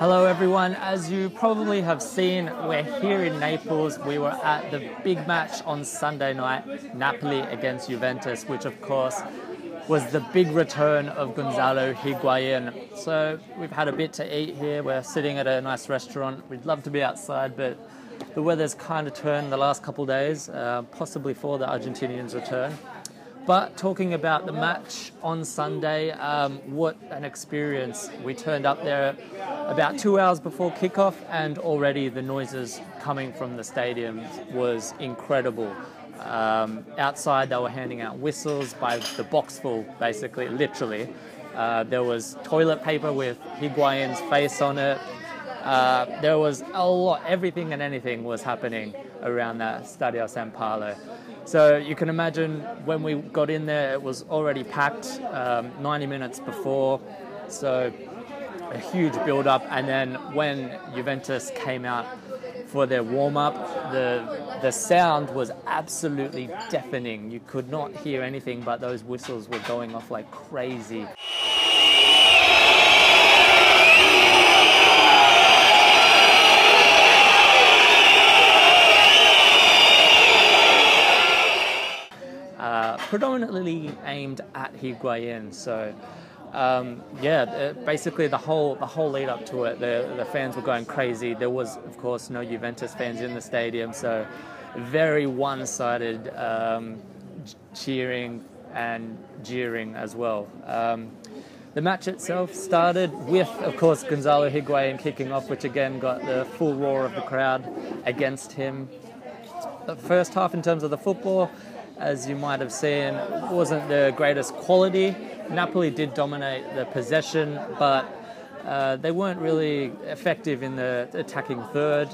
Hello everyone, as you probably have seen, we're here in Naples. We were at the big match on Sunday night, Napoli against Juventus, which of course was the big return of Gonzalo Higuain. So we've had a bit to eat here. We're sitting at a nice restaurant. We'd love to be outside, but the weather's kind of turned the last couple of days, possibly for the Argentinians' return. But talking about the match on Sunday, what an experience. We turned up there about 2 hours before kickoff, and already the noises coming from the stadium was incredible. Outside, they were handing out whistles by the boxful, basically, literally. There was toilet paper with Higuain's face on it. There was a lot, everything and anything was happening around that Stadio San Paolo. So you can imagine when we got in there, it was already packed 90 minutes before. So a huge build-up, and then when Juventus came out for their warm-up, the sound was absolutely deafening. You could not hear anything, but those whistles were going off like crazy. Predominantly aimed at Higuain, so basically the whole lead up to it, the fans were going crazy. There was, of course, no Juventus fans in the stadium, so very one-sided cheering and jeering as well. The match itself started with, of course, Gonzalo Higuain kicking off, which again got the full roar of the crowd against him. The first half, in terms of the football, as you might have seen, wasn't the greatest quality. Napoli did dominate the possession, but they weren't really effective in the attacking third.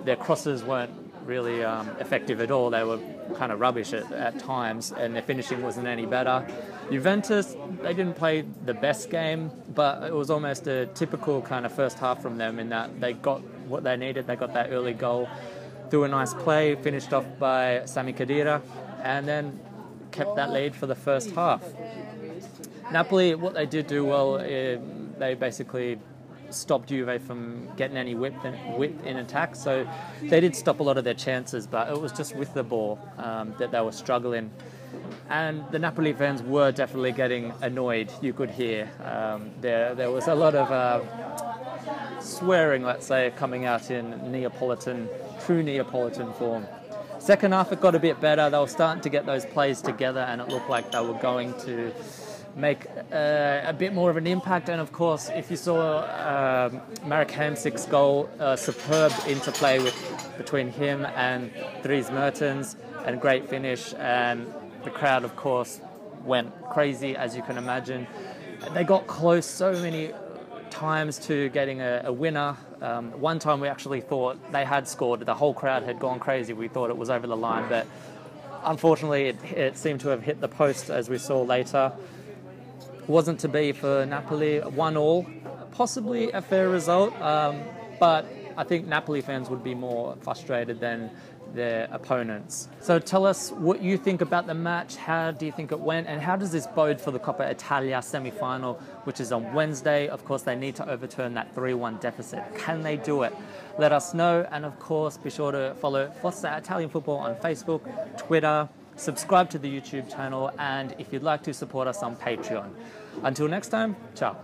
Their crosses weren't really effective at all. They were kind of rubbish at times, and their finishing wasn't any better. Juventus, they didn't play the best game, but it was almost a typical kind of first half from them in that they got what they needed. They got that early goal through a nice play, finished off by Sami Khedira, and then kept that lead for the first half. Napoli, what they did do well, they basically stopped Juve from getting any width in attack, so they did stop a lot of their chances, but it was just with the ball that they were struggling. And the Napoli fans were definitely getting annoyed, you could hear. There was a lot of swearing, let's say, coming out in true Neapolitan form. Second half, it got a bit better. They were starting to get those plays together, and it looked like they were going to make a bit more of an impact. And of course, if you saw Marek Hamšík's goal, superb interplay between him and Dries Mertens, and great finish. And the crowd, of course, went crazy, as you can imagine. They got close so many times to getting a winner. One time we actually thought they had scored. The whole crowd had gone crazy. We thought it was over the line, but unfortunately it seemed to have hit the post, as we saw later. Wasn't to be for Napoli. 1-1, possibly a fair result, but I think Napoli fans would be more frustrated than their opponents. So tell us what you think about the match. How do you think it went, and how does this bode for the Coppa Italia semi-final, which is on Wednesday? Of course, they need to overturn that 3-1 deficit. Can they do it? Let us know, and of course, be sure to follow Forza Italian Football on Facebook, Twitter, subscribe to the YouTube channel, and if you'd like to support us on Patreon. Until next time, ciao.